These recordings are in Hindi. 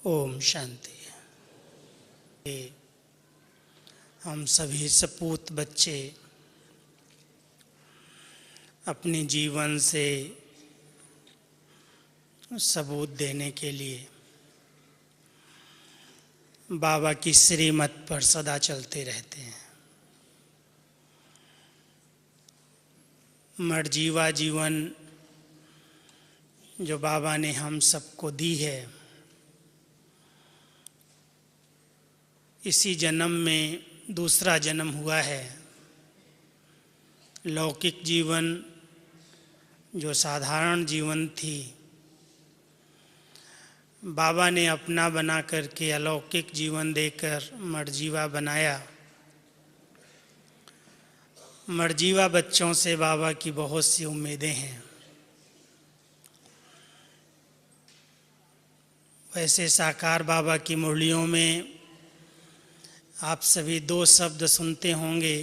ओम शांति। हम सभी सपूत बच्चे अपने जीवन से सबूत देने के लिए बाबा की श्रीमत पर सदा चलते रहते हैं। मर्जीवा जीवन जो बाबा ने हम सबको दी है, इसी जन्म में दूसरा जन्म हुआ है। लौकिक जीवन जो साधारण जीवन थी, बाबा ने अपना बना करके अलौकिक जीवन देकर मर्जीवा बनाया। मर्जीवा बच्चों से बाबा की बहुत सी उम्मीदें हैं। वैसे साकार बाबा की मुरलियों में आप सभी दो शब्द सुनते होंगे।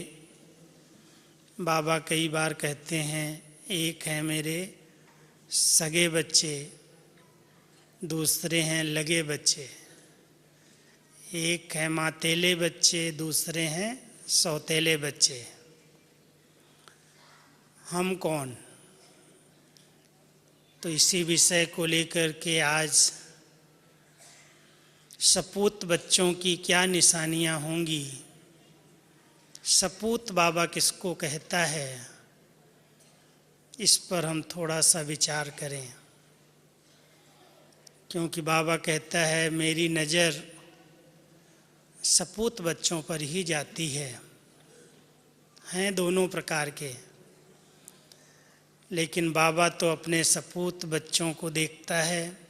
बाबा कई बार कहते हैं, एक है मेरे सगे बच्चे, दूसरे हैं लगे बच्चे। एक है मातेले बच्चे, दूसरे हैं सौतेले बच्चे। हम कौन? तो इसी विषय को लेकर के आज सपूत बच्चों की क्या निशानियां होंगी, सपूत बाबा किसको कहता है, इस पर हम थोड़ा सा विचार करें। क्योंकि बाबा कहता है मेरी नज़र सपूत बच्चों पर ही जाती है। हैं दोनों प्रकार के, लेकिन बाबा तो अपने सपूत बच्चों को देखता है,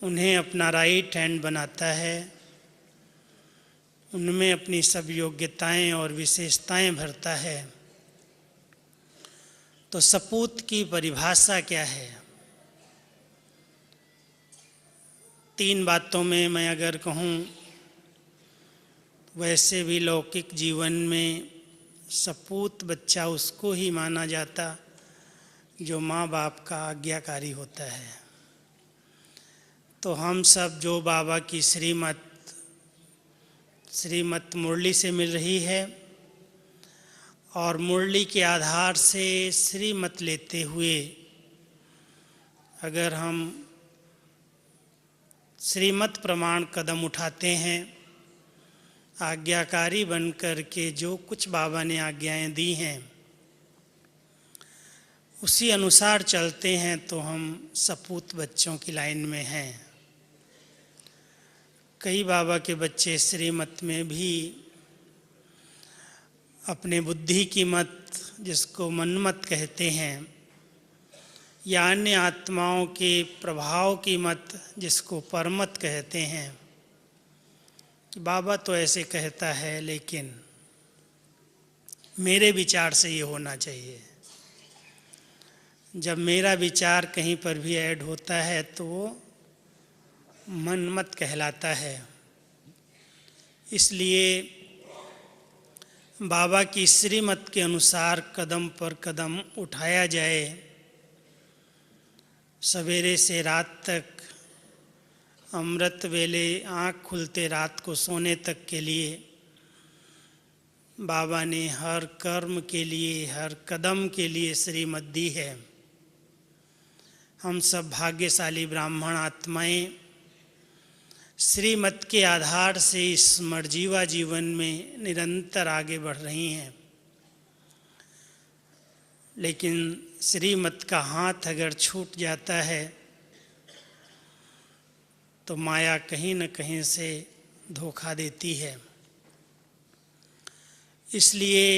उन्हें अपना राइट हैंड बनाता है, उनमें अपनी सब योग्यताएं और विशेषताएं भरता है। तो सपूत की परिभाषा क्या है? तीन बातों में मैं अगर कहूँ, वैसे भी लौकिक जीवन में सपूत बच्चा उसको ही माना जाता जो माँ बाप का आज्ञाकारी होता है। तो हम सब जो बाबा की श्रीमत मुरली से मिल रही है और मुरली के आधार से श्रीमत लेते हुए अगर हम श्रीमत प्रमाण कदम उठाते हैं, आज्ञाकारी बन कर के जो कुछ बाबा ने आज्ञाएं दी हैं उसी अनुसार चलते हैं, तो हम सपूत बच्चों की लाइन में हैं। कई बाबा के बच्चे श्रीमत में भी अपने बुद्धि की मत, जिसको मनमत कहते हैं, या अन्य आत्माओं के प्रभाव की मत, जिसको परमत कहते हैं। बाबा तो ऐसे कहता है, लेकिन मेरे विचार से ये होना चाहिए। जब मेरा विचार कहीं पर भी ऐड होता है तो वो मनमत कहलाता है। इसलिए बाबा की श्रीमत के अनुसार कदम पर कदम उठाया जाए। सवेरे से रात तक, अमृत वेले आँख खुलते रात को सोने तक के लिए बाबा ने हर कर्म के लिए, हर कदम के लिए श्रीमत दी है। हम सब भाग्यशाली ब्राह्मण आत्माएं श्रीमत के आधार से इस मर्जीवा जीवन में निरंतर आगे बढ़ रही हैं। लेकिन श्रीमत का हाथ अगर छूट जाता है तो माया कहीं न कहीं से धोखा देती है। इसलिए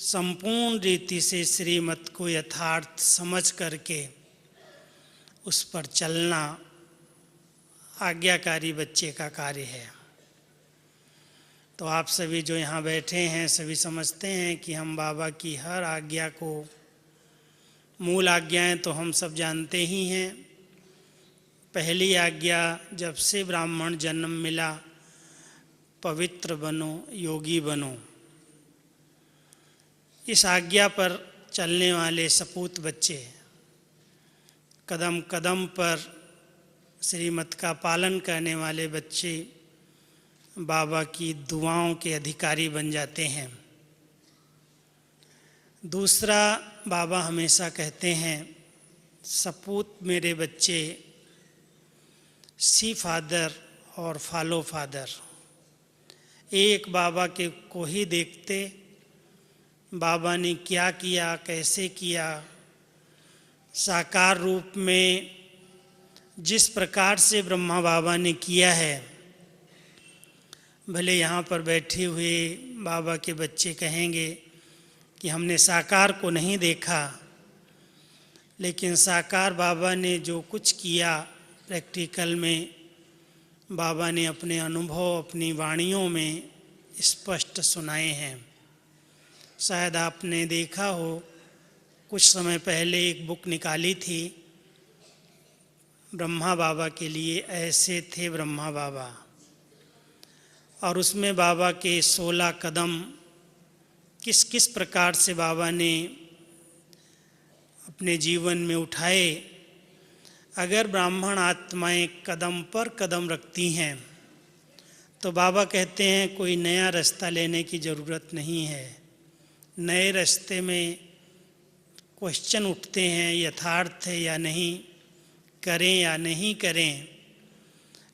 संपूर्ण रीति से श्रीमत को यथार्थ समझ करके उस पर चलना आज्ञाकारी बच्चे का कार्य है। तो आप सभी जो यहाँ बैठे हैं, सभी समझते हैं कि हम बाबा की हर आज्ञा को, मूल आज्ञाएं तो हम सब जानते ही हैं। पहली आज्ञा, जब से ब्राह्मण जन्म मिला, पवित्र बनो, योगी बनो। इस आज्ञा पर चलने वाले सपूत बच्चे कदम कदम पर श्रीमत का पालन करने वाले बच्चे बाबा की दुआओं के अधिकारी बन जाते हैं। दूसरा, बाबा हमेशा कहते हैं, सपूत मेरे बच्चे, सी फादर और फॉलो फादर। एक बाबा के को ही देखते, बाबा ने क्या किया, कैसे किया, साकार रूप में जिस प्रकार से ब्रह्मा बाबा ने किया है। भले यहाँ पर बैठे हुए बाबा के बच्चे कहेंगे कि हमने साकार को नहीं देखा, लेकिन साकार बाबा ने जो कुछ किया प्रैक्टिकल में, बाबा ने अपने अनुभव, अपनी वाणियों में स्पष्ट सुनाए हैं। शायद आपने देखा हो, कुछ समय पहले एक बुक निकाली थी ब्रह्मा बाबा के लिए, ऐसे थे ब्रह्मा बाबा, और उसमें बाबा के 16 कदम किस किस प्रकार से बाबा ने अपने जीवन में उठाए। अगर ब्राह्मण आत्माएं कदम पर कदम रखती हैं तो बाबा कहते हैं कोई नया रास्ता लेने की ज़रूरत नहीं है। नए रास्ते में क्वेश्चन उठते हैं, यथार्थ है या नहीं, करें या नहीं करें,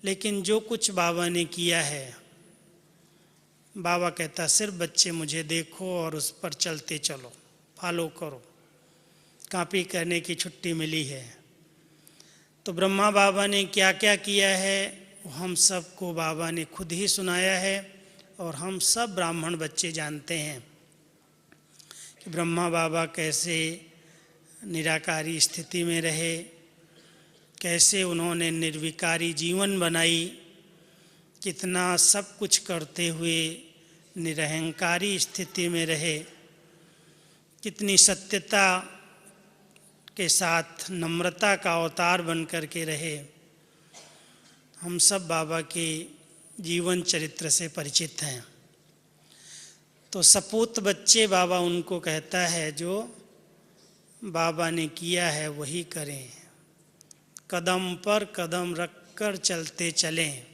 लेकिन जो कुछ बाबा ने किया है, बाबा कहता सिर्फ बच्चे मुझे देखो और उस पर चलते चलो, फॉलो करो। कॉपी करने की छुट्टी मिली है। तो ब्रह्मा बाबा ने क्या क्या किया है हम सबको बाबा ने खुद ही सुनाया है, और हम सब ब्राह्मण बच्चे जानते हैं कि ब्रह्मा बाबा कैसे निराकारी स्थिति में रहे, कैसे उन्होंने निर्विकारी जीवन बनाई, कितना सब कुछ करते हुए निरहंकारी स्थिति में रहे, कितनी सत्यता के साथ नम्रता का अवतार बन कर के रहे। हम सब बाबा के जीवन चरित्र से परिचित हैं। तो सपूत बच्चे, बाबा उनको कहता है जो बाबा ने किया है वही करें, कदम पर कदम रख कर चलते चलें,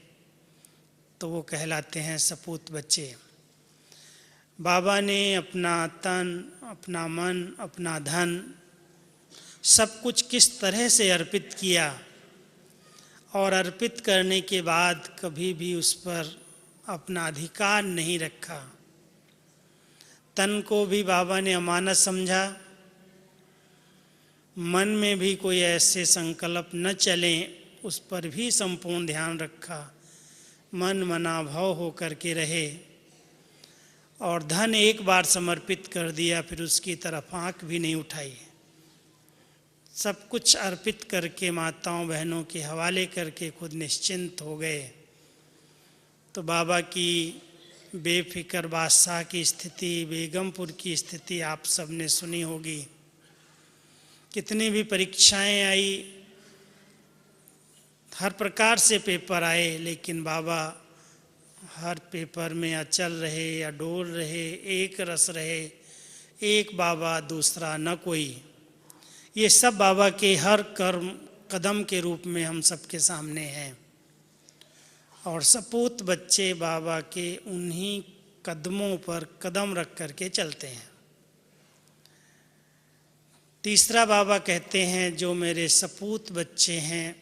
तो वो कहलाते हैं सपूत बच्चे। बाबा ने अपना तन, अपना मन, अपना धन सब कुछ किस तरह से अर्पित किया, और अर्पित करने के बाद कभी भी उस पर अपना अधिकार नहीं रखा। तन को भी बाबा ने अमानत समझा, मन में भी कोई ऐसे संकल्प न चलें उस पर भी संपूर्ण ध्यान रखा, मन मना भाव हो करके रहे, और धन एक बार समर्पित कर दिया, फिर उसकी तरफ आँख भी नहीं उठाई। सब कुछ अर्पित करके माताओं बहनों के हवाले करके खुद निश्चिंत हो गए। तो बाबा की बेफिक्र बादशाह की स्थिति, बेगमपुर की स्थिति आप सब ने सुनी होगी। कितनी भी परीक्षाएं आई, हर प्रकार से पेपर आए, लेकिन बाबा हर पेपर में अचल रहे, या डोल रहे, एक रस रहे, एक बाबा दूसरा न कोई। ये सब बाबा के हर कर्म कदम के रूप में हम सबके सामने हैं, और सपूत बच्चे बाबा के उन्हीं कदमों पर कदम रख करके चलते हैं। तीसरा, बाबा कहते हैं जो मेरे सपूत बच्चे हैं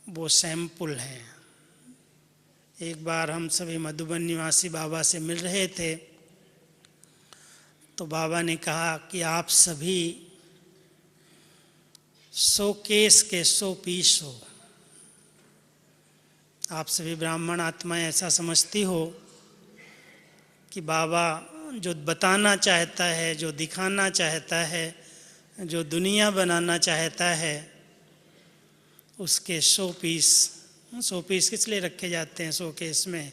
वो सैंपल हैं। एक बार हम सभी मधुबन निवासी बाबा से मिल रहे थे, तो बाबा ने कहा कि आप सभी 100 केस के 100 पीस हो। आप सभी ब्राह्मण आत्माएं ऐसा समझती हो कि बाबा जो बताना चाहता है, जो दिखाना चाहता है, जो दुनिया बनाना चाहता है, उसके 100 पीस किस लिए रखे जाते हैं 100 केस में?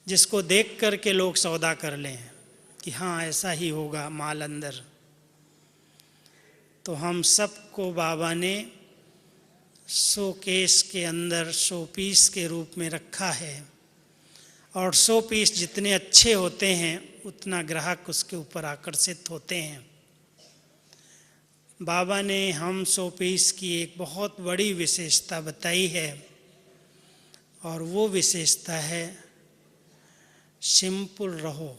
जिसको देख कर के लोग सौदा कर लें कि हाँ ऐसा ही होगा, माल अंदर। तो हम सबको बाबा ने 100 केस के अंदर 100 पीस के रूप में रखा है, और 100 पीस जितने अच्छे होते हैं उतना ग्राहक उसके ऊपर आकर्षित होते हैं। बाबा ने हम 100 पीस की एक बहुत बड़ी विशेषता बताई है, और वो विशेषता है सिंपल रहो,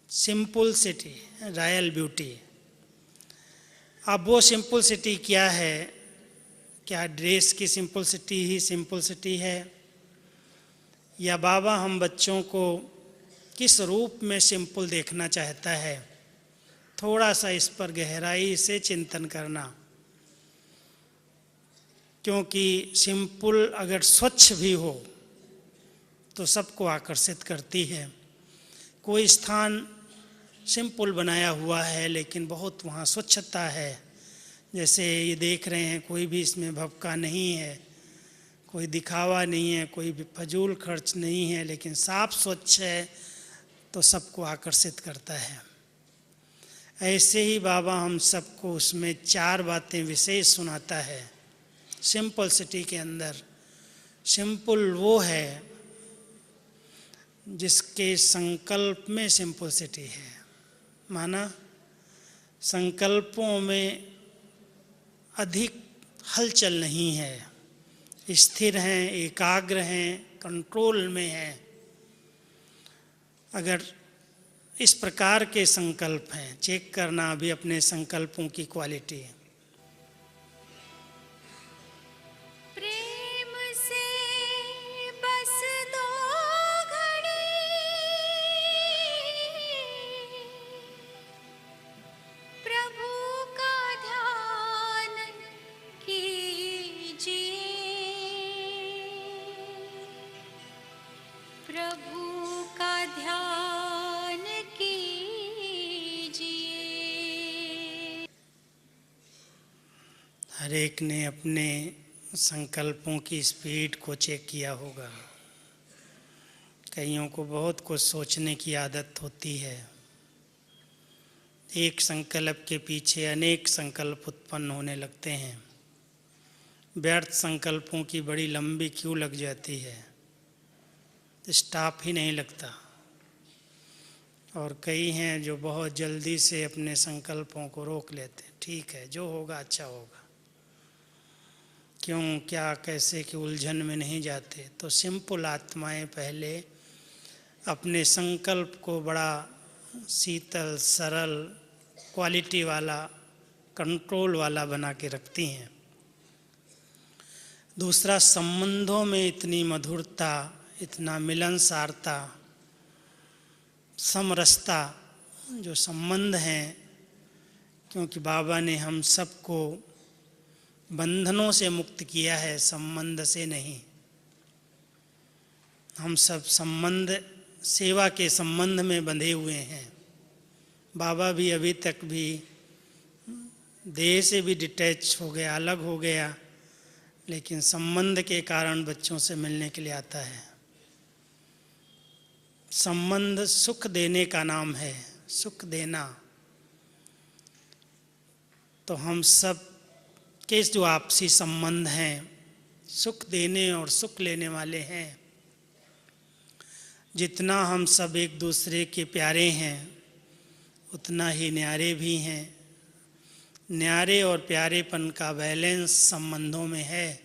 सिंपलिसिटी, रॉयल ब्यूटी। अब वो सिंपलिसिटी क्या है? क्या ड्रेस की सिंपलिसिटी ही सिंपलिसिटी है, या बाबा हम बच्चों को किस रूप में सिंपल देखना चाहता है? थोड़ा सा इस पर गहराई से चिंतन करना, क्योंकि सिंपल अगर स्वच्छ भी हो तो सबको आकर्षित करती है। कोई स्थान सिंपल बनाया हुआ है लेकिन बहुत वहाँ स्वच्छता है, जैसे ये देख रहे हैं, कोई भी इसमें भपका नहीं है, कोई दिखावा नहीं है, कोई भी फजूल खर्च नहीं है, लेकिन साफ स्वच्छ है तो सबको आकर्षित करता है। ऐसे ही बाबा हम सबको उसमें 4 बातें विशेष सुनाता है। सिंपलिसिटी के अंदर सिंपल वो है जिसके संकल्प में सिंपलिसिटी है, माना संकल्पों में अधिक हलचल नहीं है, स्थिर हैं, एकाग्र हैं, कंट्रोल में हैं। अगर इस प्रकार के संकल्प हैं, चेक करना अभी अपने संकल्पों की क्वालिटी। प्रेम से बस 2 घड़ी प्रभु का ध्यान कीजिए, प्रभु का ध्यान कीजिए। हर एक ने अपने संकल्पों की स्पीड को चेक किया होगा। कईयों को बहुत कुछ सोचने की आदत होती है, एक संकल्प के पीछे अनेक संकल्प उत्पन्न होने लगते हैं, व्यर्थ संकल्पों की बड़ी लंबी क्यू लग जाती है, स्टॉप ही नहीं लगता। और कई हैं जो बहुत जल्दी से अपने संकल्पों को रोक लेते हैं, ठीक है जो होगा अच्छा होगा, क्यों क्या कैसे की उलझन में नहीं जाते। तो सिंपल आत्माएं पहले अपने संकल्प को बड़ा शीतल, सरल, क्वालिटी वाला, कंट्रोल वाला बना के रखती हैं। दूसरा, संबंधों में इतनी मधुरता, इतना मिलनसारता, समरसता जो संबंध हैं, क्योंकि बाबा ने हम सबको बंधनों से मुक्त किया है, संबंध से नहीं। हम सब संबंध, सेवा के संबंध में बंधे हुए हैं। बाबा भी अभी तक भी देह से भी डिटैच हो गया, अलग हो गया, लेकिन संबंध के कारण बच्चों से मिलने के लिए आता है। संबंध सुख देने का नाम है, सुख देना। तो हम सब के जो आपसी संबंध हैं, सुख देने और सुख लेने वाले हैं। जितना हम सब एक दूसरे के प्यारे हैं, उतना ही न्यारे भी हैं। न्यारे और प्यारेपन का बैलेंस संबंधों में है,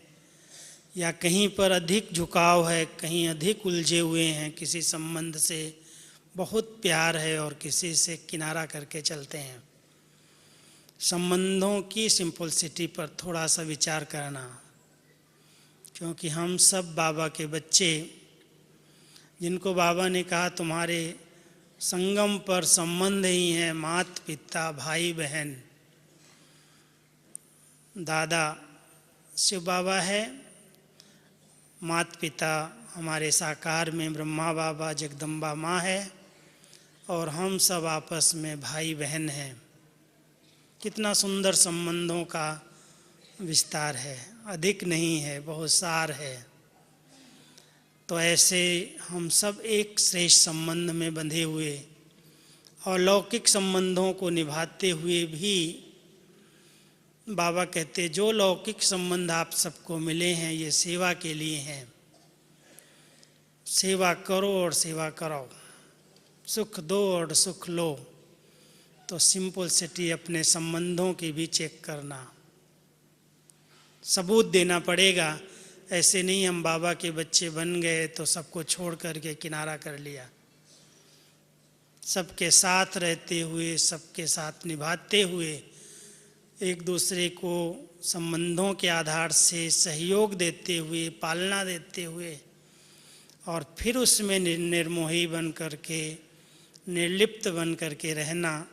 या कहीं पर अधिक झुकाव है, कहीं अधिक उलझे हुए हैं, किसी संबंध से बहुत प्यार है और किसी से किनारा करके चलते हैं। संबंधों की सिंपलिसिटी पर थोड़ा सा विचार करना, क्योंकि हम सब बाबा के बच्चे, जिनको बाबा ने कहा तुम्हारे संगम पर संबंध ही हैं माता पिता भाई बहन। दादा शिव बाबा है, माता पिता हमारे साकार में ब्रह्मा बाबा जगदम्बा माँ है, और हम सब आपस में भाई बहन हैं। कितना सुंदर संबंधों का विस्तार है, अधिक नहीं है, बहुत सार है। तो ऐसे हम सब एक श्रेष्ठ संबंध में बंधे हुए और लौकिक संबंधों को निभाते हुए भी बाबा कहते जो लौकिक संबंध आप सबको मिले हैं ये सेवा के लिए हैं। सेवा करो और सेवा कराओ, सुख दो और सुख लो। तो सिंपलिसिटी अपने संबंधों की भी चेक करना, सबूत देना पड़ेगा। ऐसे नहीं हम बाबा के बच्चे बन गए तो सबको छोड़ करके किनारा कर लिया। सबके साथ रहते हुए, सबके साथ निभाते हुए, एक दूसरे को संबंधों के आधार से सहयोग देते हुए, पालना देते हुए, और फिर उसमें निर्मोही बन करके, निर्लिप्त बन करके रहना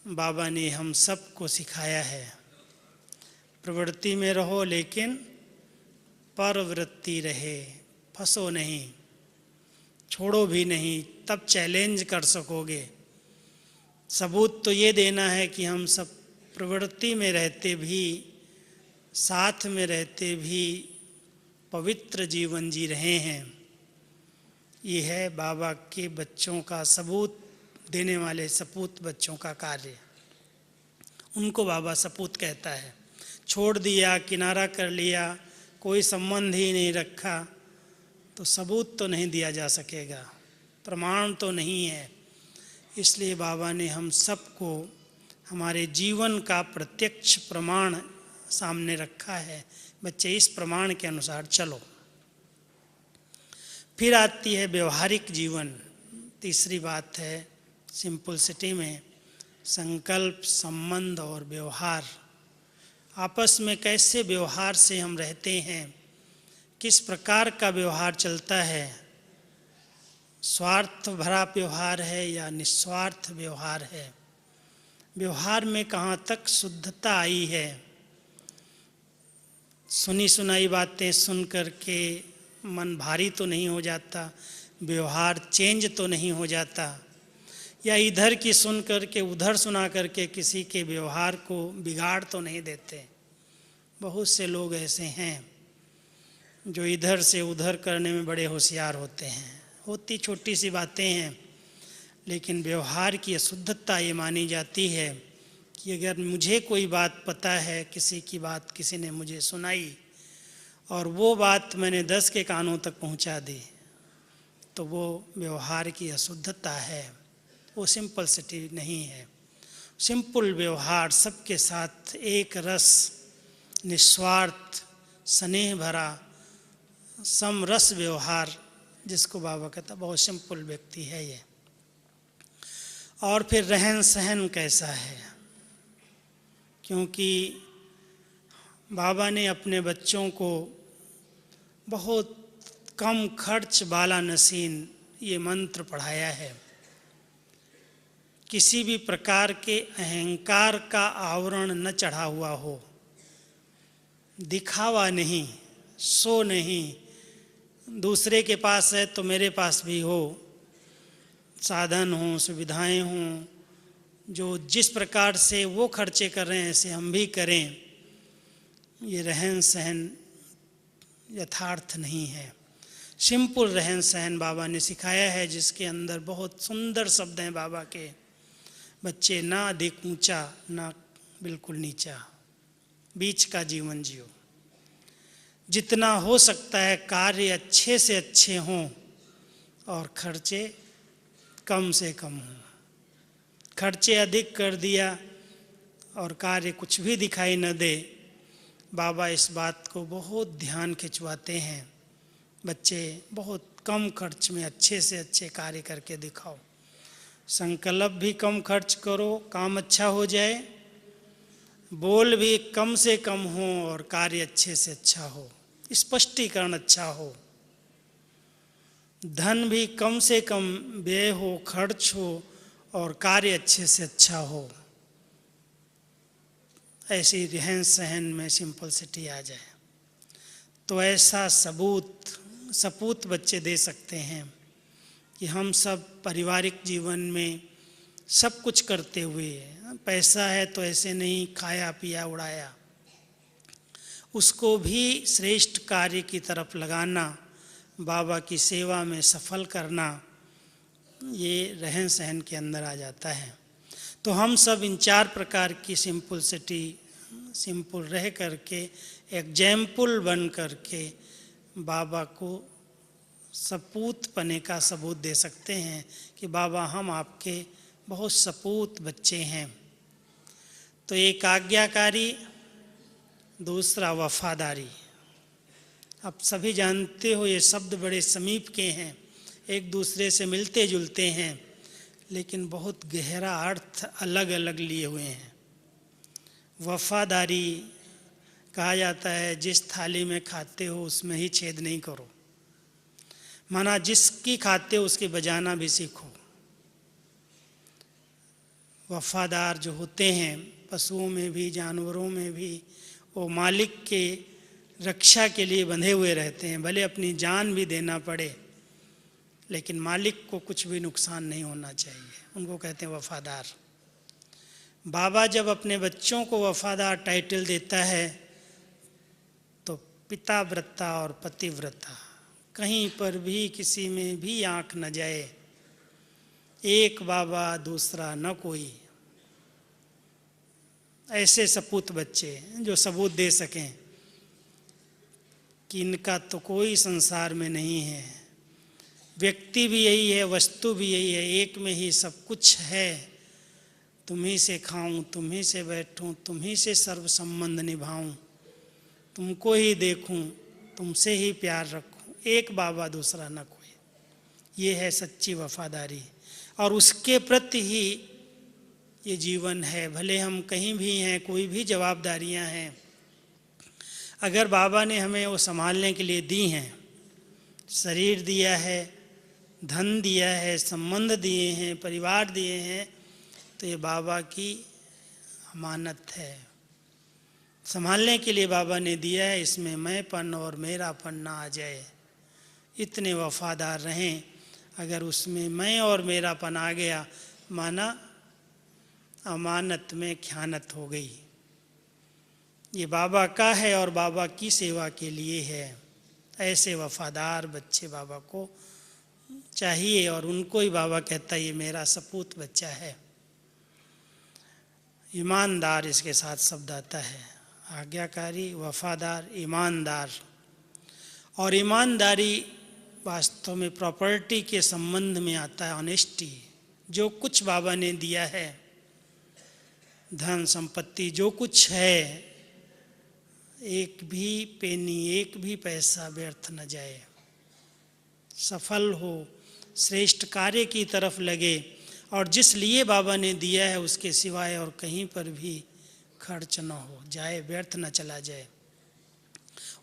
बाबा ने हम सबको सिखाया है। प्रवृत्ति में रहो लेकिन परवृत्ति रहे, फंसो नहीं, छोड़ो भी नहीं, तब चैलेंज कर सकोगे। सबूत तो ये देना है कि हम सब प्रवृत्ति में रहते भी, साथ में रहते भी पवित्र जीवन जी रहे हैं। ये है बाबा के बच्चों का, सबूत देने वाले सपूत बच्चों का कार्य। उनको बाबा सपूत कहता है। छोड़ दिया, किनारा कर लिया, कोई संबंध ही नहीं रखा, तो सबूत तो नहीं दिया जा सकेगा, प्रमाण तो नहीं है। इसलिए बाबा ने हम सबको हमारे जीवन का प्रत्यक्ष प्रमाण सामने रखा है। बच्चे, इस प्रमाण के अनुसार चलो। फिर आती है व्यवहारिक जीवन। तीसरी बात है सिंपलिसिटी में संकल्प, संबंध और व्यवहार। आपस में कैसे व्यवहार से हम रहते हैं, किस प्रकार का व्यवहार चलता है, स्वार्थ भरा व्यवहार है या निस्वार्थ व्यवहार है, व्यवहार में कहाँ तक शुद्धता आई है। सुनी सुनाई बातें सुन करके मन भारी तो नहीं हो जाता, व्यवहार चेंज तो नहीं हो जाता, या इधर की सुन करके उधर सुना करके किसी के व्यवहार को बिगाड़ तो नहीं देते। बहुत से लोग ऐसे हैं जो इधर से उधर करने में बड़े होशियार होते हैं। होती छोटी सी बातें हैं, लेकिन व्यवहार की अशुद्धता ये मानी जाती है कि अगर मुझे कोई बात पता है, किसी की बात किसी ने मुझे सुनाई और वो बात मैंने 10 के कानों तक पहुंचा दी, तो वो व्यवहार की अशुद्धता है, वो सिंपलिसिटी नहीं है। सिंपल व्यवहार, सबके साथ एक रस, निस्वार्थ, स्नेह भरा, समरस व्यवहार, जिसको बाबा कहता बहुत सिंपल व्यक्ति है ये। और फिर रहन सहन कैसा है, क्योंकि बाबा ने अपने बच्चों को बहुत कम खर्च वाला नसीन ये मंत्र पढ़ाया है। किसी भी प्रकार के अहंकार का आवरण न चढ़ा हुआ हो, दिखावा नहीं, सो नहीं, दूसरे के पास है तो मेरे पास भी हो, साधन हों, सुविधाएं हों, जो जिस प्रकार से वो खर्चे कर रहे हैं ऐसे हम भी करें, ये रहन सहन यथार्थ नहीं है। सिंपल रहन सहन बाबा ने सिखाया है, जिसके अंदर बहुत सुंदर शब्द हैं बाबा के। बच्चे, ना अधिक ऊंचा ना बिल्कुल नीचा, बीच का जीवन जियो। जितना हो सकता है कार्य अच्छे से अच्छे हों और खर्चे कम से कम हों। खर्चे अधिक कर दिया और कार्य कुछ भी दिखाई न दे, बाबा इस बात को बहुत ध्यान खिंचवाते हैं। बच्चे, बहुत कम खर्च में अच्छे से अच्छे कार्य करके दिखाओ। संकल्प भी कम खर्च करो, काम अच्छा हो जाए, बोल भी कम से कम हो और कार्य अच्छे से अच्छा हो, स्पष्टीकरण अच्छा हो। धन भी कम से कम व्यय हो, खर्च हो और कार्य अच्छे से अच्छा हो। ऐसी रहन सहन में सिंपलिसिटी आ जाए तो ऐसा सपूत बच्चे दे सकते हैं कि हम सब पारिवारिक जीवन में सब कुछ करते हुए, पैसा है तो ऐसे नहीं खाया पिया उड़ाया, उसको भी श्रेष्ठ कार्य की तरफ लगाना, बाबा की सेवा में सफल करना, ये रहन सहन के अंदर आ जाता है। तो हम सब इन 4 प्रकार की सिंपल रह करके, एग्जाम्पल बन करके बाबा को सपूत पने का सबूत दे सकते हैं कि बाबा हम आपके बहुत सपूत बच्चे हैं। तो एक आज्ञाकारी, दूसरा वफादारी। आप सभी जानते हो ये शब्द बड़े समीप के हैं, एक दूसरे से मिलते जुलते हैं, लेकिन बहुत गहरा अर्थ अलग अलग लिए हुए हैं। वफादारी कहा जाता है जिस थाली में खाते हो उसमें ही छेद नहीं करो, माना जिसकी खाते हो उसकी बजाना भी सीखो। वफादार जो होते हैं पशुओं में भी जानवरों में भी, वो मालिक के रक्षा के लिए बंधे हुए रहते हैं, भले अपनी जान भी देना पड़े, लेकिन मालिक को कुछ भी नुकसान नहीं होना चाहिए, उनको कहते हैं वफादार। बाबा जब अपने बच्चों को वफादार टाइटल देता है तो पिताव्रता और पतिव्रता, कहीं पर भी किसी में भी आँख न जाए, एक बाबा दूसरा न कोई। ऐसे सपूत बच्चे जो सबूत दे सकें कि इनका तो कोई संसार में नहीं है, व्यक्ति भी यही है, वस्तु भी यही है, एक में ही सब कुछ है। तुम्ही से खाऊं, तुम्ही से बैठूं, तुम्ही से सर्व संबंध निभाऊं, तुमको ही देखूं, तुमसे ही प्यार रखूं, एक बाबा दूसरा न कोई। ये है सच्ची वफादारी, और उसके प्रति ही ये जीवन है। भले हम कहीं भी हैं, कोई भी जवाबदारियां हैं, अगर बाबा ने हमें वो संभालने के लिए दी हैं, शरीर दिया है, धन दिया है, संबंध दिए हैं, परिवार दिए हैं, तो ये बाबा की अमानत है। संभालने के लिए बाबा ने दिया है, इसमें मैंपन और मेरापन ना आ जाए। इतने वफादार रहें, अगर उसमें मैं और मेरापन आ गया, माना अमानत में ख़यानत हो गई। ये बाबा का है और बाबा की सेवा के लिए है। ऐसे वफादार बच्चे बाबा को चाहिए, और उनको ही बाबा कहता है ये मेरा सपूत बच्चा है। ईमानदार इसके साथ शब्द आता है, आज्ञाकारी, वफादार, ईमानदार। और ईमानदारी वास्तव में प्रॉपर्टी के संबंध में आता है, ऑनेस्टी। जो कुछ बाबा ने दिया है, धन संपत्ति जो कुछ है, एक भी पेनी, एक भी पैसा व्यर्थ न जाए, सफल हो, श्रेष्ठ कार्य की तरफ लगे, और जिस लिए बाबा ने दिया है उसके सिवाय और कहीं पर भी खर्च न हो जाए, व्यर्थ न चला जाए,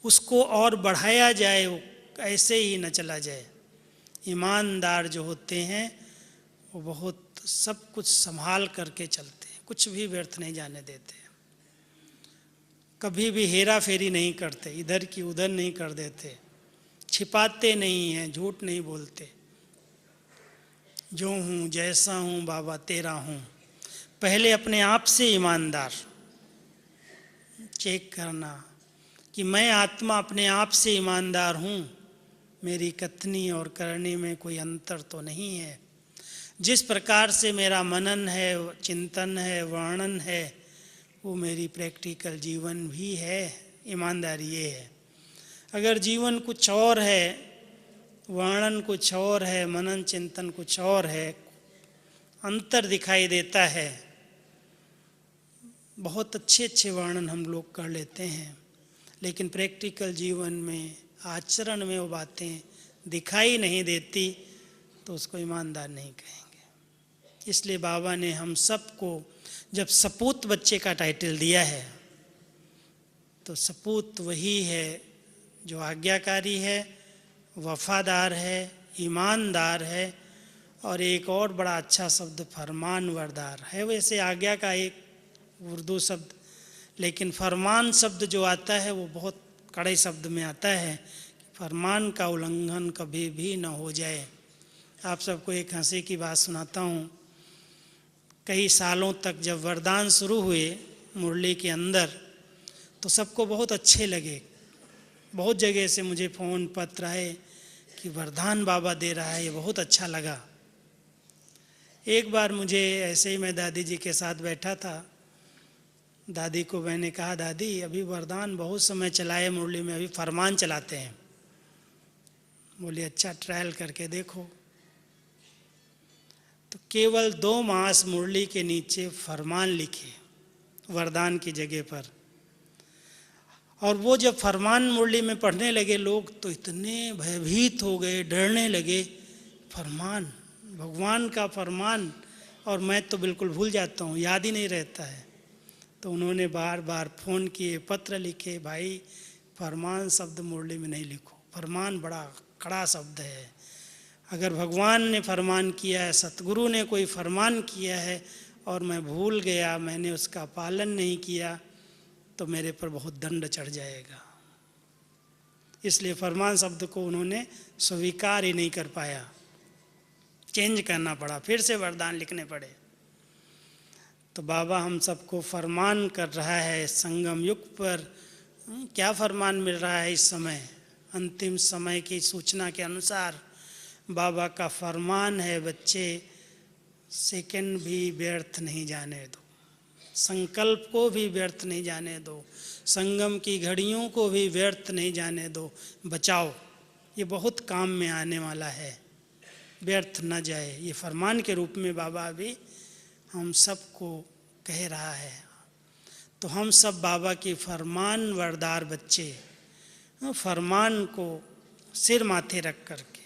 उसको और बढ़ाया जाए, ऐसे ही न चला जाए। ईमानदार जो होते हैं वो बहुत सब कुछ संभाल करके चलते हैं, कुछ भी व्यर्थ नहीं जाने देते, कभी भी हेरा फेरी नहीं करते, इधर की उधर नहीं कर देते, छिपाते नहीं हैं, झूठ नहीं बोलते। जो हूँ जैसा हूँ बाबा तेरा हूँ। पहले अपने आप से ईमानदार, चेक करना कि मैं आत्मा अपने आप से ईमानदार हूँ, मेरी कथनी और करनी में कोई अंतर तो नहीं है। जिस प्रकार से मेरा मनन है, चिंतन है, वर्णन है, वो मेरी प्रैक्टिकल जीवन भी है। ईमानदारी ये है। अगर जीवन कुछ और है, वर्णन कुछ और है, मनन चिंतन कुछ और है, अंतर दिखाई देता है। बहुत अच्छे अच्छे वर्णन हम लोग कर लेते हैं, लेकिन प्रैक्टिकल जीवन में, आचरण में वो बातें दिखाई नहीं देती, तो उसको ईमानदार नहीं कहेंगे। इसलिए बाबा ने हम सबको जब सपूत बच्चे का टाइटल दिया है, तो सपूत वही है जो आज्ञाकारी है, वफादार है, ईमानदार है, और एक और बड़ा अच्छा शब्द फरमानवरदार है। वैसे आज्ञा का एक उर्दू शब्द, लेकिन फरमान शब्द जो आता है वो बहुत कड़े शब्द में आता है कि फरमान का उल्लंघन कभी भी न हो जाए। आप सबको एक हंसी की बात सुनाता हूँ। कई सालों तक जब वरदान शुरू हुए मुरली के अंदर, तो सबको बहुत अच्छे लगे। बहुत जगह से मुझे फ़ोन पत्र आए कि वरदान बाबा दे रहा है, ये बहुत अच्छा लगा। एक बार मुझे ऐसे ही, मैं दादी जी के साथ बैठा था, दादी को मैंने कहा, दादी अभी वरदान बहुत समय चलाए मुरली में, अभी फरमान चलाते हैं। बोली अच्छा, ट्रायल करके देखो। तो केवल 2 मास मुरली के नीचे फरमान लिखे वरदान की जगह पर। और वो जब फरमान मुरली में पढ़ने लगे लोग तो इतने भयभीत हो गए, डरने लगे। फरमान, भगवान का फरमान, और मैं तो बिल्कुल भूल जाता हूँ, याद ही नहीं रहता है। तो उन्होंने बार बार फ़ोन किए, पत्र लिखे, भाई फरमान शब्द मुरली में नहीं लिखो, फरमान बड़ा कड़ा शब्द है। अगर भगवान ने फरमान किया है, सतगुरु ने कोई फरमान किया है और मैं भूल गया, मैंने उसका पालन नहीं किया, तो मेरे पर बहुत दंड चढ़ जाएगा। इसलिए फरमान शब्द को उन्होंने स्वीकार ही नहीं कर पाया, चेंज करना पड़ा, फिर से वरदान लिखने पड़े। तो बाबा हम सबको फरमान कर रहा है संगम युग पर। क्या फरमान मिल रहा है इस समय? अंतिम समय की सूचना के अनुसार बाबा का फरमान है, बच्चे सेकंड भी व्यर्थ नहीं जाने दो, संकल्प को भी व्यर्थ नहीं जाने दो, संगम की घड़ियों को भी व्यर्थ नहीं जाने दो, बचाओ, ये बहुत काम में आने वाला है, व्यर्थ न जाए। ये फरमान के रूप में बाबा भी हम सबको कह रहा है। तो हम सब बाबा की फरमान वरदार बच्चे, फरमान को सिर माथे रख करके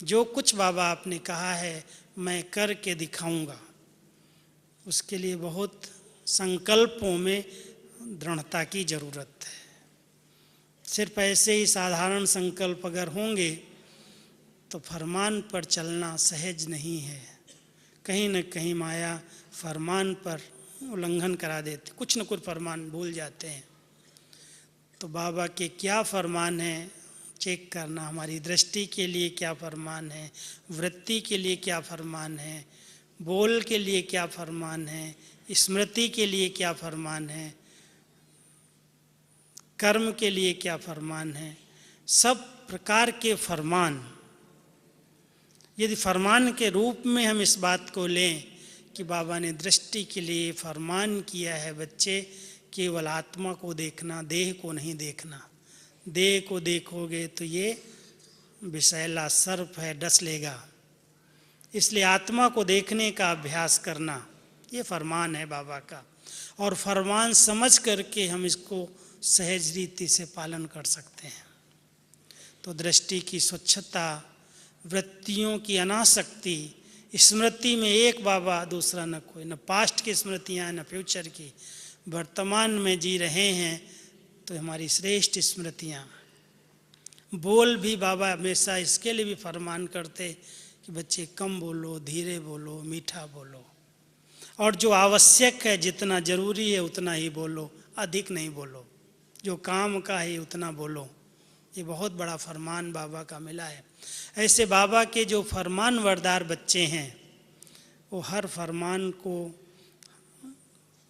जो कुछ बाबा आपने कहा है मैं करके दिखाऊंगा, उसके लिए बहुत संकल्पों में दृढ़ता की ज़रूरत है। सिर्फ ऐसे ही साधारण संकल्प अगर होंगे तो फरमान पर चलना सहज नहीं है। कहीं न कहीं माया फरमान पर उल्लंघन करा देती, कुछ न कुछ फरमान भूल जाते हैं। तो बाबा के क्या फरमान है चेक करना, हमारी दृष्टि के लिए क्या फरमान है, वृत्ति के लिए क्या फरमान है, बोल के लिए क्या फरमान है, स्मृति के लिए क्या फरमान है, कर्म के लिए क्या फरमान है, सब प्रकार के फरमान। यदि फरमान के रूप में हम इस बात को लें कि बाबा ने दृष्टि के लिए फरमान किया है, बच्चे केवल आत्मा को देखना, देह को नहीं देखना। देह को देखोगे तो ये विषैला सर्प है, डस लेगा। इसलिए आत्मा को देखने का अभ्यास करना, ये फरमान है बाबा का। और फरमान समझ करके हम इसको सहज रीति से पालन कर सकते हैं। तो दृष्टि की स्वच्छता, वृत्तियों की अनासक्ति, स्मृति में एक बाबा दूसरा न कोई, न पास्ट की स्मृतियाँ न फ्यूचर की, वर्तमान में जी रहे हैं तो हमारी श्रेष्ठ स्मृतियाँ। बोल भी बाबा हमेशा इसके लिए भी फरमान करते कि बच्चे कम बोलो, धीरे बोलो, मीठा बोलो, और जो आवश्यक है, जितना ज़रूरी है उतना ही बोलो, अधिक नहीं बोलो, जो काम का है उतना बोलो। ये बहुत बड़ा फरमान बाबा का मिला है। ऐसे बाबा के जो फरमान वरदार बच्चे हैं वो हर फरमान को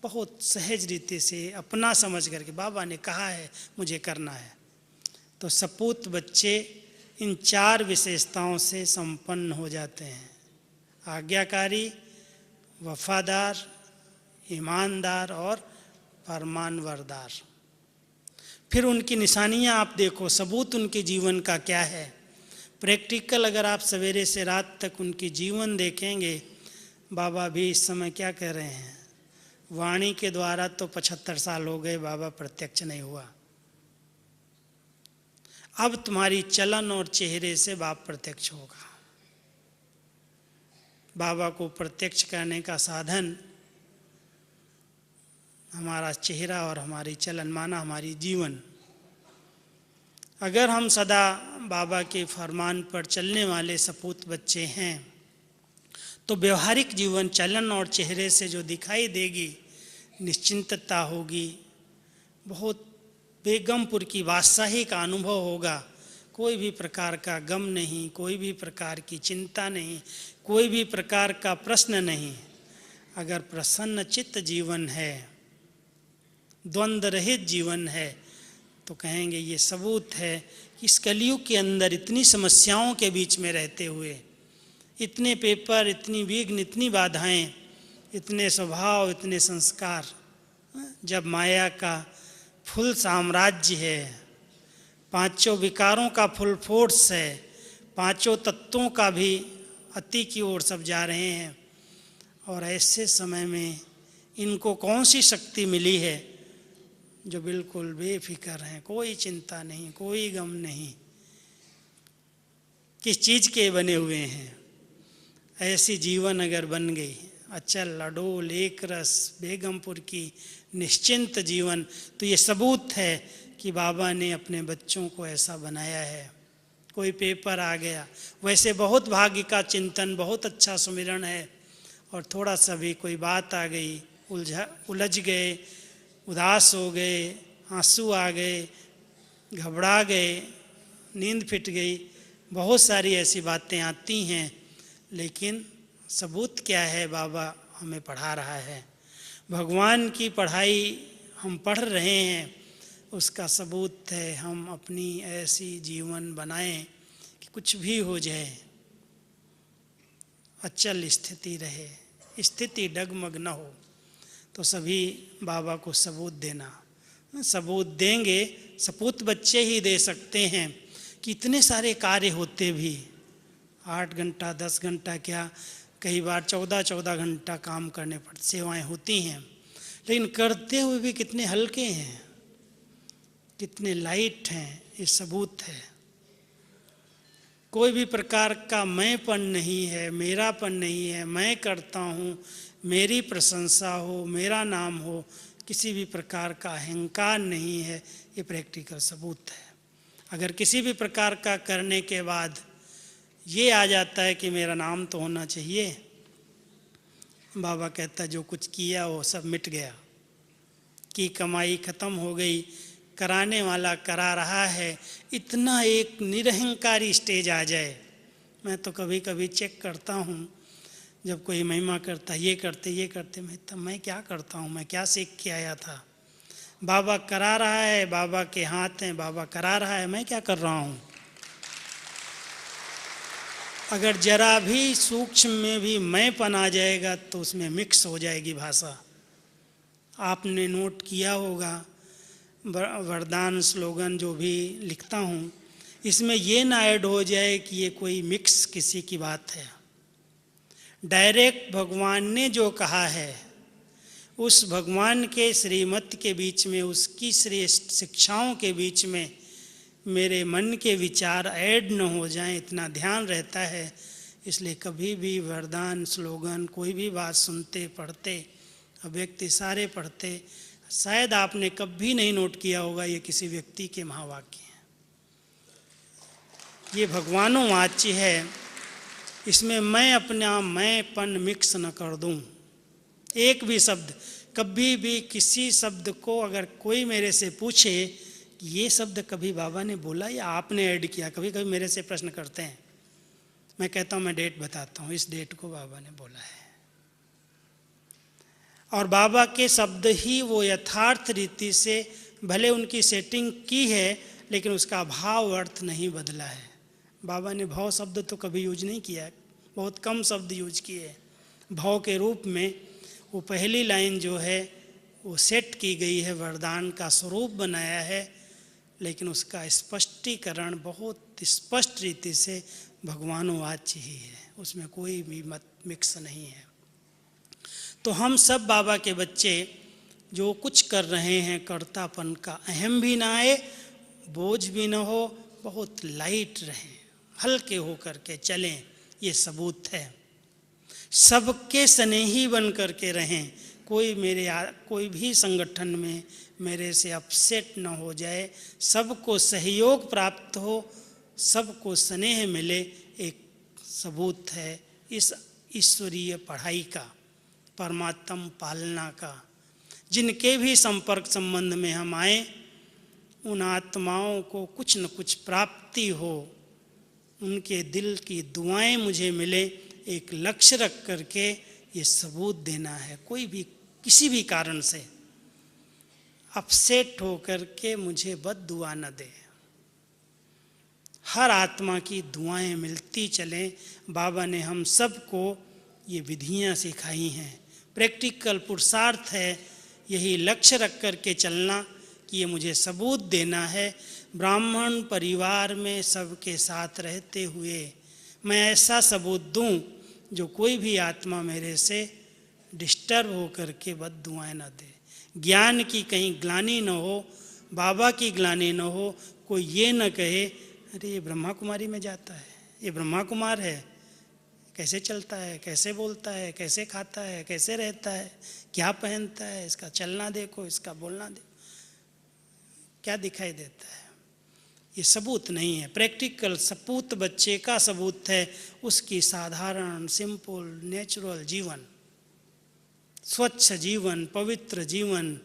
बहुत सहज रीति से अपना समझ करके बाबा ने कहा है मुझे करना है। तो सपूत बच्चे इन 4 विशेषताओं से संपन्न हो जाते हैं: आज्ञाकारी, वफादार, ईमानदार और फरमान वरदार। फिर उनकी निशानियां आप देखो, सबूत उनके जीवन का क्या है। प्रैक्टिकल अगर आप सवेरे से रात तक उनकी जीवन देखेंगे, बाबा भी इस समय क्या कह रहे हैं, वाणी के द्वारा तो 75 साल हो गए, बाबा प्रत्यक्ष नहीं हुआ, अब तुम्हारी चलन और चेहरे से बाप प्रत्यक्ष होगा। बाबा को प्रत्यक्ष करने का साधन हमारा चेहरा और हमारी चलन, माना हमारी जीवन। अगर हम सदा बाबा के फरमान पर चलने वाले सपूत बच्चे हैं तो व्यवहारिक जीवन, चलन और चेहरे से जो दिखाई देगी निश्चिंतता होगी, बहुत बेगमपुर की बादशाही का अनुभव होगा। कोई भी प्रकार का गम नहीं, कोई भी प्रकार की चिंता नहीं, कोई भी प्रकार का प्रश्न नहीं। अगर प्रसन्न चित्त जीवन है, द्वंद्व रहित जीवन है, तो कहेंगे ये सबूत है कि इस कलयुग के अंदर इतनी समस्याओं के बीच में रहते हुए, इतने पेपर, इतनी विघ्न, इतनी बाधाएं, इतने स्वभाव, इतने संस्कार, जब माया का फुल साम्राज्य है, 5 विकारों का फुल फोर्स है, 5 तत्वों का भी अति की ओर सब जा रहे हैं। और ऐसे समय में इनको कौन सी शक्ति मिली है जो बिल्कुल बेफिक्र हैं, कोई चिंता नहीं, कोई गम नहीं, किस चीज़ के बने हुए हैं। ऐसी जीवन अगर बन गई, अचल अडोल एक रस बेगमपुर की निश्चिंत जीवन, तो ये सबूत है कि बाबा ने अपने बच्चों को ऐसा बनाया है। कोई पेपर आ गया, वैसे बहुत भाग्य का चिंतन, बहुत अच्छा सुमिरन है, और थोड़ा सा भी कोई बात आ गई, उलझ गए, उदास हो गए, आंसू आ गए, घबरा गए, नींद फिट गई, बहुत सारी ऐसी बातें आती हैं। लेकिन सबूत क्या है? बाबा हमें पढ़ा रहा है, भगवान की पढ़ाई हम पढ़ रहे हैं, उसका सबूत है हम अपनी ऐसी जीवन बनाएं कि कुछ भी हो जाए अचल स्थिति रहे, स्थिति डगमग न हो। तो सभी बाबा को सबूत देना, सबूत देंगे, सपूत बच्चे ही दे सकते हैं कि इतने सारे कार्य होते भी 8 घंटा 10 घंटा क्या कई बार 14-14 घंटा काम करने पड़ते, सेवाएं होती हैं, लेकिन करते हुए भी कितने हल्के हैं, कितने लाइट हैं, ये सबूत है। कोई भी प्रकार का मैंपन नहीं है, मेरापन नहीं है, मैं करता हूँ, मेरी प्रशंसा हो, मेरा नाम हो, किसी भी प्रकार का अहंकार नहीं है, ये प्रैक्टिकल सबूत है। अगर किसी भी प्रकार का करने के बाद ये आ जाता है कि मेरा नाम तो होना चाहिए, बाबा कहता है जो कुछ किया वो सब मिट गया, की कमाई ख़त्म हो गई, कराने वाला करा रहा है। इतना एक निरहंकारी स्टेज आ जाए। मैं तो कभी कभी चेक करता हूँ, जब कोई महिमा करता ये करते, मैं क्या करता हूँ, मैं क्या सीख के आया था। बाबा करा रहा है, बाबा के हाथ हैं, बाबा करा रहा है, मैं क्या कर रहा हूँ। अगर जरा भी सूक्ष्म में भी मैंपन आ जाएगा तो उसमें मिक्स हो जाएगी भाषा। आपने नोट किया होगा वरदान स्लोगन जो भी लिखता हूँ, इसमें ये ना ऐड हो जाए कि ये कोई मिक्स किसी की बात है। डायरेक्ट भगवान ने जो कहा है, उस भगवान के श्रीमत के बीच में, उसकी श्रेष्ठ शिक्षाओं के बीच में मेरे मन के विचार ऐड न हो जाएं, इतना ध्यान रहता है। इसलिए कभी भी वरदान स्लोगन कोई भी बात सुनते पढ़ते, व्यक्ति सारे पढ़ते, शायद आपने कभी नहीं नोट किया होगा ये किसी व्यक्ति के महावाक्य हैं, ये भगवानों वाच्य है। इसमें मैं अपना मैंपन मिक्स न कर दूं। एक भी शब्द, कभी भी किसी शब्द को अगर कोई मेरे से पूछे ये शब्द कभी बाबा ने बोला या आपने ऐड किया, कभी कभी मेरे से प्रश्न करते हैं, मैं कहता हूँ मैं डेट बताता हूँ, इस डेट को बाबा ने बोला है। और बाबा के शब्द ही वो यथार्थ रीति से, भले उनकी सेटिंग की है लेकिन उसका भाव अर्थ नहीं बदला है। बाबा ने भाव शब्द तो कभी यूज नहीं किया है, बहुत कम शब्द यूज किए। भाव के रूप में वो पहली लाइन जो है वो सेट की गई है, वरदान का स्वरूप बनाया है, लेकिन उसका स्पष्टीकरण बहुत स्पष्ट रीति से भगवानोवाच्य ही है, उसमें कोई भी मत मिक्स नहीं है। तो हम सब बाबा के बच्चे जो कुछ कर रहे हैं, कर्तापन का अहम भी ना आए, बोझ भी ना हो, बहुत लाइट रहें, हल्के हो करके चलें, ये सबूत है। सबके स्नेही बन करके रहें, कोई भी संगठन में मेरे से अपसेट न हो जाए, सबको सहयोग प्राप्त हो, सबको स्नेह मिले, एक सबूत है इस ईश्वरीय पढ़ाई का, परमात्म पालना का। जिनके भी संपर्क संबंध में हम आए, उन आत्माओं को कुछ न कुछ प्राप्ति हो, उनके दिल की दुआएं मुझे मिले, एक लक्ष्य रख करके ये सबूत देना है। कोई भी किसी भी कारण से अपसेट हो करके मुझे बद दुआ न दे, हर आत्मा की दुआएं मिलती चलें। बाबा ने हम सबको ये विधियां सिखाई हैं, प्रैक्टिकल पुरुषार्थ है यही लक्ष्य रख करके चलना कि ये मुझे सबूत देना है। ब्राह्मण परिवार में सबके साथ रहते हुए मैं ऐसा सबूत दूं जो कोई भी आत्मा मेरे से डिस्टर्ब हो करके बद दुआएं न दे। ज्ञान की कहीं ग्लानि न हो, बाबा की ग्लानि न हो, कोई ये न कहे अरे ये ब्रह्मा कुमारी में जाता है, ये ब्रह्मा कुमार है, कैसे चलता है, कैसे बोलता है, कैसे खाता है, कैसे रहता है, क्या पहनता है, इसका चलना देखो, इसका बोलना देखो, क्या दिखाई देता है। ये सबूत नहीं है। प्रैक्टिकल सबूत बच्चे का सबूत है उसकी साधारण सिंपल नेचुरल जीवन, स्वच्छ जीवन, पवित्र जीवन।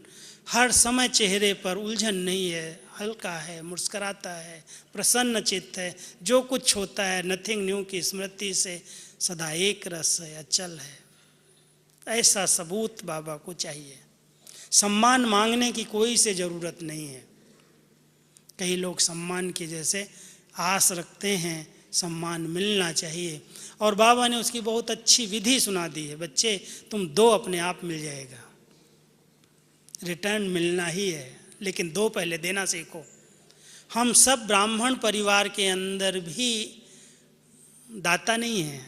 हर समय चेहरे पर उलझन नहीं है, हल्का है, मुस्कुराता है, प्रसन्न चित्त है, जो कुछ होता है नथिंग न्यू की स्मृति से सदा एक रस है, अचल है। ऐसा सबूत बाबा को चाहिए। सम्मान मांगने की कोई से ज़रूरत नहीं है। कई लोग सम्मान की जैसे आस रखते हैं, सम्मान मिलना चाहिए, और बाबा ने उसकी बहुत अच्छी विधि सुना दी है। बच्चे तुम दो, अपने आप मिल जाएगा। रिटर्न मिलना ही है, लेकिन दो पहले देना सीखो। हम सब ब्राह्मण परिवार के अंदर भी दाता नहीं हैं,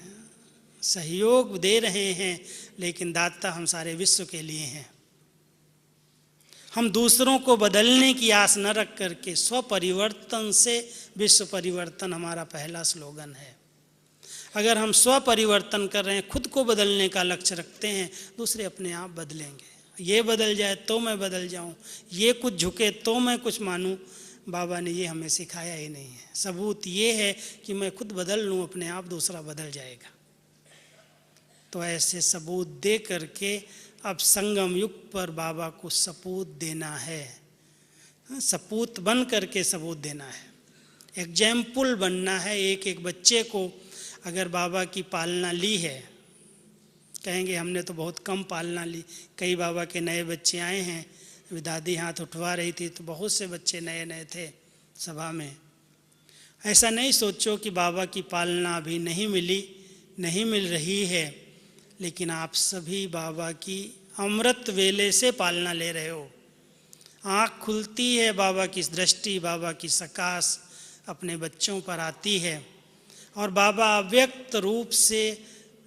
सहयोग दे रहे हैं, लेकिन दाता हम सारे विश्व के लिए हैं। हम दूसरों को बदलने की आस न रख करके स्वपरिवर्तन से विश्व परिवर्तन हमारा पहला स्लोगन है। अगर हम स्वपरिवर्तन कर रहे हैं, खुद को बदलने का लक्ष्य रखते हैं, दूसरे अपने आप बदलेंगे। ये बदल जाए तो मैं बदल जाऊं, ये कुछ झुके तो मैं कुछ मानूं, बाबा ने ये हमें सिखाया ही नहीं है। सबूत ये है कि मैं खुद बदल लूं, अपने आप दूसरा बदल जाएगा। तो ऐसे सबूत दे करके अब संगम युग पर बाबा को सपूत देना है, सपूत बन करके सबूत देना है, एग्जाम्पल बनना है। एक एक बच्चे को अगर बाबा की पालना ली है, कहेंगे हमने तो बहुत कम पालना ली। कई बाबा के नए बच्चे आए हैं, अभी दादी हाथ उठवा रही थी तो बहुत से बच्चे नए नए थे सभा में। ऐसा नहीं सोचो कि बाबा की पालना अभी नहीं मिली, नहीं मिल रही है, लेकिन आप सभी बाबा की अमृत वेले से पालना ले रहे हो। आँख खुलती है, बाबा की दृष्टि, बाबा की सकाश अपने बच्चों पर आती है, और बाबा अव्यक्त रूप से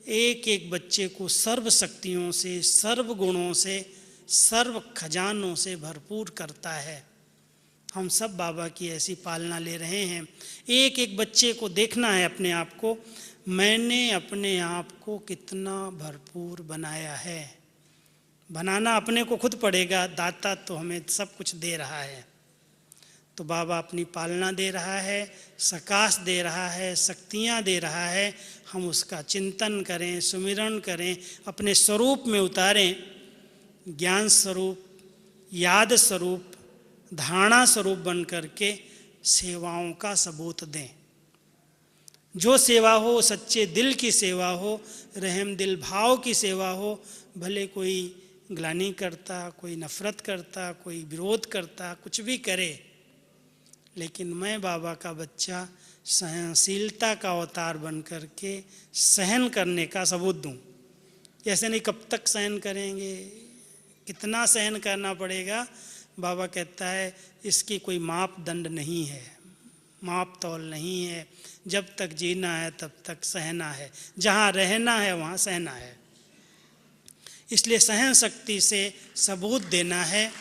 एक एक बच्चे को सर्व शक्तियों से, सर्व गुणों से, सर्व खजानों से भरपूर करता है। हम सब बाबा की ऐसी पालना ले रहे हैं। एक एक बच्चे को देखना है अपने आप को, मैंने अपने आप को कितना भरपूर बनाया है। बनाना अपने को खुद पड़ेगा, दाता तो हमें सब कुछ दे रहा है। तो बाबा अपनी पालना दे रहा है, सकाश दे रहा है, शक्तियाँ दे रहा है। हम उसका चिंतन करें, सुमिरन करें, अपने स्वरूप में उतारें। ज्ञान स्वरूप, याद स्वरूप, धारणा स्वरूप बन करके सेवाओं का सबूत दें। जो सेवा हो सच्चे दिल की सेवा हो, रहम दिल भाव की सेवा हो। भले कोई ग्लानि करता, कोई नफरत करता, कोई विरोध करता, कुछ भी करे, लेकिन मैं बाबा का बच्चा सहनशीलता का अवतार बन करके सहन करने का सबूत दूं। ऐसे नहीं कब तक सहन करेंगे, कितना सहन करना पड़ेगा। बाबा कहता है इसकी कोई मापदंड नहीं है, माप तौल नहीं है। जब तक जीना है तब तक सहना है, जहाँ रहना है वहाँ सहना है। इसलिए सहन शक्ति से सबूत देना है।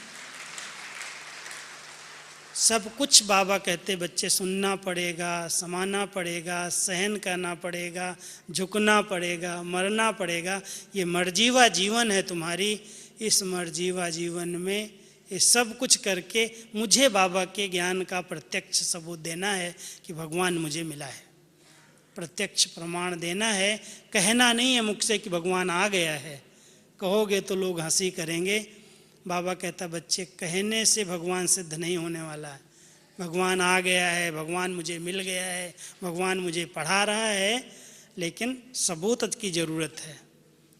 सब कुछ बाबा कहते बच्चे सुनना पड़ेगा, समाना पड़ेगा, सहन करना पड़ेगा, झुकना पड़ेगा, मरना पड़ेगा। ये मर्जीवा जीवन है तुम्हारी। इस मर्जीवा जीवन में ये सब कुछ करके मुझे बाबा के ज्ञान का प्रत्यक्ष सबूत देना है कि भगवान मुझे मिला है। प्रत्यक्ष प्रमाण देना है, कहना नहीं है मुख से कि भगवान आ गया है। कहोगे तो लोग हंसी करेंगे। बाबा कहता बच्चे कहने से भगवान सिद्ध नहीं होने वाला है। भगवान आ गया है, भगवान मुझे मिल गया है, भगवान मुझे पढ़ा रहा है, लेकिन सबूत की ज़रूरत है।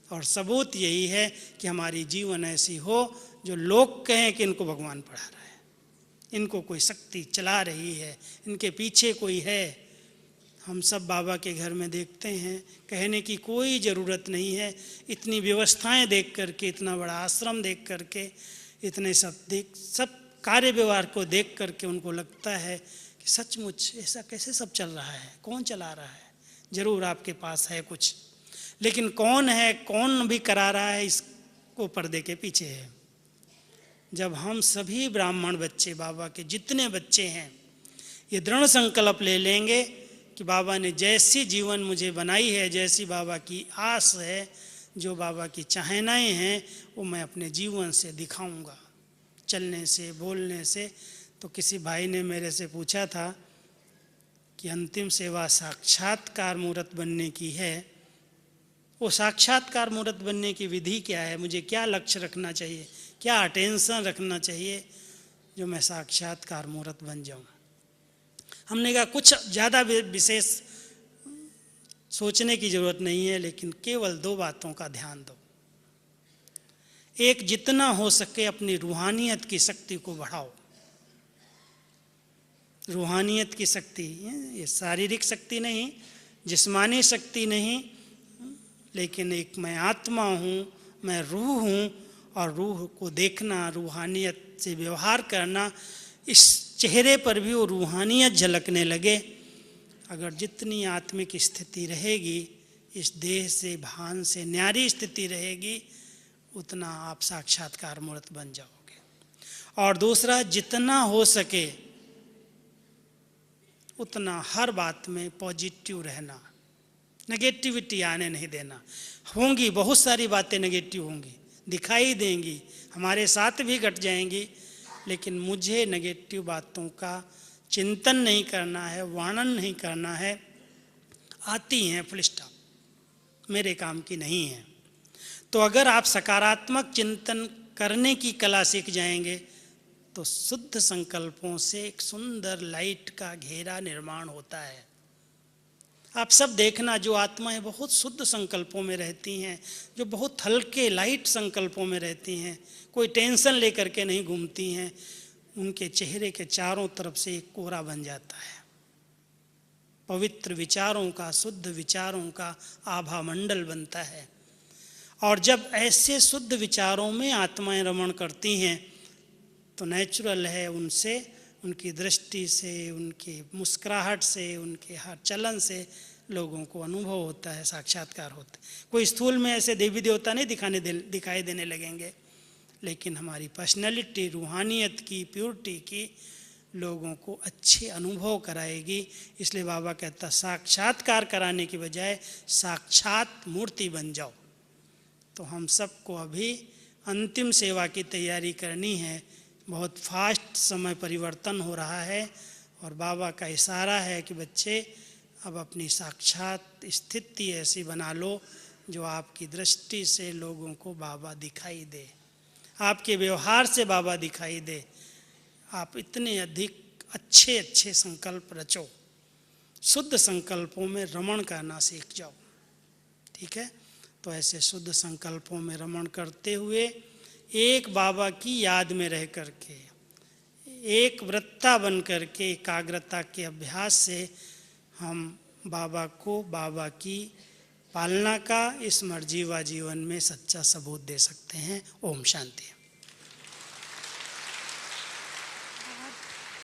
और सबूत यही है कि हमारी जीवन ऐसी हो जो लोग कहें कि इनको भगवान पढ़ा रहा है, इनको कोई शक्ति चला रही है, इनके पीछे कोई है। हम सब बाबा के घर में देखते हैं, कहने की कोई ज़रूरत नहीं है। इतनी व्यवस्थाएं देख करके, इतना बड़ा आश्रम देख करके, इतने सब कार्य व्यवहार को देख करके उनको लगता है कि सचमुच ऐसा कैसे सब चल रहा है, कौन चला रहा है। जरूर आपके पास है कुछ, लेकिन कौन है, कौन भी करा रहा है, इसको पर्दे के पीछे है। जब हम सभी ब्राह्मण बच्चे, बाबा के जितने बच्चे हैं, ये दृढ़ संकल्प ले लेंगे कि बाबा ने जैसी जीवन मुझे बनाई है, जैसी बाबा की आस है, जो बाबा की चाहनाएं हैं, वो मैं अपने जीवन से दिखाऊंगा, चलने से, बोलने से। तो किसी भाई ने मेरे से पूछा था कि अंतिम सेवा साक्षात्कार मूर्त बनने की है, वो साक्षात्कार मूर्त बनने की विधि क्या है, मुझे क्या लक्ष्य रखना चाहिए, क्या अटेंशन रखना चाहिए जो मैं साक्षात्कार मूर्त बन जाऊं। हमने कहा कुछ ज़्यादा विशेष सोचने की ज़रूरत नहीं है, लेकिन केवल 2 बातों का ध्यान दो। एक, जितना हो सके अपनी रूहानियत की शक्ति को बढ़ाओ। रूहानियत की शक्ति, ये शारीरिक शक्ति नहीं, जिस्मानी शक्ति नहीं, लेकिन एक मैं आत्मा हूँ, मैं रूह हूँ, और रूह को देखना, रूहानियत से व्यवहार करना, इस चेहरे पर भी वो रूहानियत झलकने लगे। अगर जितनी आत्मिक स्थिति रहेगी, इस देह से, भान से न्यारी स्थिति रहेगी, उतना आप साक्षात्कार मूर्त बन जाओगे। और दूसरा, जितना हो सके उतना हर बात में पॉजिटिव रहना, नेगेटिविटी आने नहीं देना। होंगी बहुत सारी बातें नेगेटिव होंगी, दिखाई देंगी, हमारे साथ भी घट जाएंगी, लेकिन मुझे नेगेटिव बातों का चिंतन नहीं करना है, वर्णन नहीं करना है। आती हैं, फुल स्टॉप, मेरे काम की नहीं है। तो अगर आप सकारात्मक चिंतन करने की कला सीख जाएंगे तो शुद्ध संकल्पों से एक सुंदर लाइट का घेरा निर्माण होता है। आप सब देखना, जो आत्माएं बहुत शुद्ध संकल्पों में रहती हैं, जो बहुत हल्के लाइट संकल्पों में रहती हैं, कोई टेंशन लेकर के नहीं घूमती हैं, उनके चेहरे के चारों तरफ से एक कोहरा बन जाता है। पवित्र विचारों का, शुद्ध विचारों का आभा मंडल बनता है। और जब ऐसे शुद्ध विचारों में आत्माएं रमण करती हैं तो नेचुरल है, उनसे, उनकी दृष्टि से, उनकी मुस्कुराहट से, उनके हर चलन से लोगों को अनुभव होता है, साक्षात्कार होता है। कोई स्थूल में ऐसे देवी देवता नहीं दिखाई देने लगेंगे, लेकिन हमारी पर्सनैलिटी, रूहानियत की, प्योरिटी की लोगों को अच्छे अनुभव कराएगी। इसलिए बाबा कहता, साक्षात्कार कराने की बजाय साक्षात मूर्ति बन जाओ। तो हम सबको अभी अंतिम सेवा की तैयारी करनी है। बहुत फास्ट समय परिवर्तन हो रहा है और बाबा का इशारा है कि बच्चे अब अपनी साक्षात स्थिति ऐसी बना लो जो आपकी दृष्टि से लोगों को बाबा दिखाई दे, आपके व्यवहार से बाबा दिखाई दे। आप इतने अधिक अच्छे अच्छे संकल्प रचो, शुद्ध संकल्पों में रमण करना सीख जाओ। ठीक है, तो ऐसे शुद्ध संकल्पों में रमण करते हुए एक बाबा की याद में रह करके, एक वृत्ता बन करके, एकाग्रता के अभ्यास से हम बाबा को, बाबा की पालना का इस मर्जीवा जीवन में सच्चा सबूत दे सकते हैं। ओम शांति।